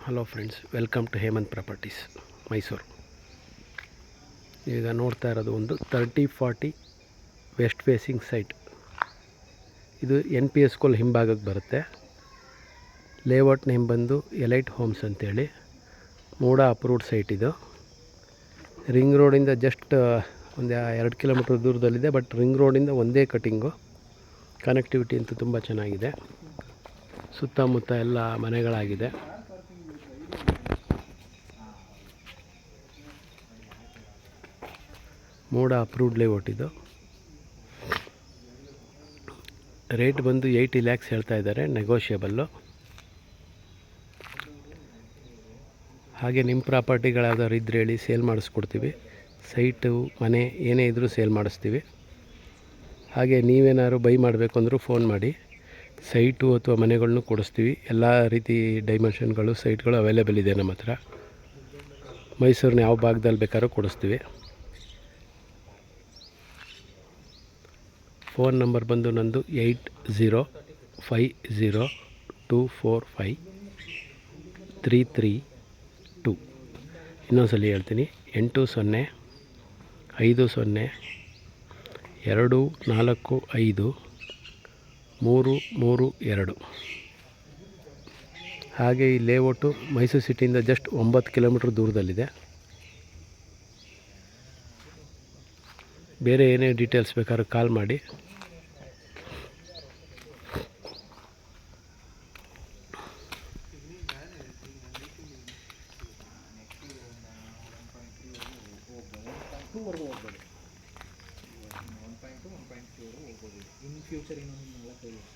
Hello friends, welcome to Hemanth properties Mysuru. ಈಗ ನೋಡ್ತಾ ಇರೋದು ಒಂದು 30-40 ವೆಸ್ಟ್ ಫೇಸಿಂಗ್ ಸೈಟ್. ಇದು NPS ಸ್ಕೂಲ್ ಹಿಂಭಾಗಕ್ಕೆ ಬರುತ್ತೆ. ಲೇಔಟ್ ನೇಮ್ ಬಂದು ಎಲೈಟ್ ಹೋಮ್ಸ್ ಅಂತೇಳಿ. ಮೂಡ ಅಪ್ರೂವ್ಡ್ ಸೈಟ್ ಇದು. ರಿಂಗ್ ರೋಡಿಂದ ಜಸ್ಟ್ ಒಂದು 2 ಕಿಲೋಮೀಟ್ರ್ ದೂರದಲ್ಲಿದೆ. ಬಟ್ ರಿಂಗ್ ರೋಡಿಂದ ಒಂದೇ ಕಟಿಂಗು. ಕನೆಕ್ಟಿವಿಟಿ ಅಂತೂ ತುಂಬ ಚೆನ್ನಾಗಿದೆ. ಸುತ್ತಮುತ್ತ ಎಲ್ಲ ಮನೆಗಳಾಗಿದೆ. ಮೂಡ ಅಪ್ರೂವ್ಡ್ ಲೇಔಟ್ ಇದು. ರೇಟ್ ಬಂದು 80 lakhs ಹೇಳ್ತಾ ಇದ್ದಾರೆ, ನೆಗೋಷಿಯಬಲ್ಲು. ಹಾಗೆ ನಿಮ್ಮ ಪ್ರಾಪರ್ಟಿಗಳು ಯಾವ್ದಾದ್ರು ಇದ್ರೆ ಹೇಳಿ, ಸೇಲ್ ಮಾಡಿಸ್ಕೊಡ್ತೀವಿ. ಸೈಟು ಮನೆ ಏನೇ ಇದ್ದರೂ ಸೇಲ್ ಮಾಡಿಸ್ತೀವಿ. ಹಾಗೆ ನೀವೇನಾದ್ರು ಬೈ ಮಾಡಬೇಕು ಅಂದರೂ ಫೋನ್ ಮಾಡಿ. ಸೈಟು ಅಥವಾ ಮನೆಗಳನ್ನೂ ಕೊಡಿಸ್ತೀವಿ. ಎಲ್ಲ ರೀತಿ ಡೈಮೆನ್ಷನ್ಗಳು ಸೈಟ್ಗಳು ಅವೈಲೇಬಲ್ ಇದೆ ನಮ್ಮ ಹತ್ರ. ಮೈಸೂರಿನ ಯಾವ ಭಾಗದಲ್ಲಿ ಬೇಕಾದ್ರೂ ಕೊಡಿಸ್ತೀವಿ. ಫೋನ್ ನಂಬರ್ ಬಂದು ನಂದು 8050245332. ಇನ್ನೊಂದ್ಸಲ ಹೇಳ್ತೀನಿ, 8050245332. ಹಾಗೆ ಈ ಲೇಔಟು ಮೈಸೂರು ಸಿಟಿಯಿಂದ ಜಸ್ಟ್ 9 ಕಿಲೋಮೀಟ್ರ್ ದೂರದಲ್ಲಿದೆ. ಬೇರೆ ಏನೇ ಡೀಟೇಲ್ಸ್ ಬೇಕಾದ್ರೂ ಕಾಲ್ ಮಾಡಿ. ಹೋಗ್ಬೋದು. 1.2 1.3 ಹೋಗ್ಬೋದು. ಇನ್ ಫ್ಯೂಚರ್ ಇನ್ನೊಂದು 4-5 ವರ್ಷ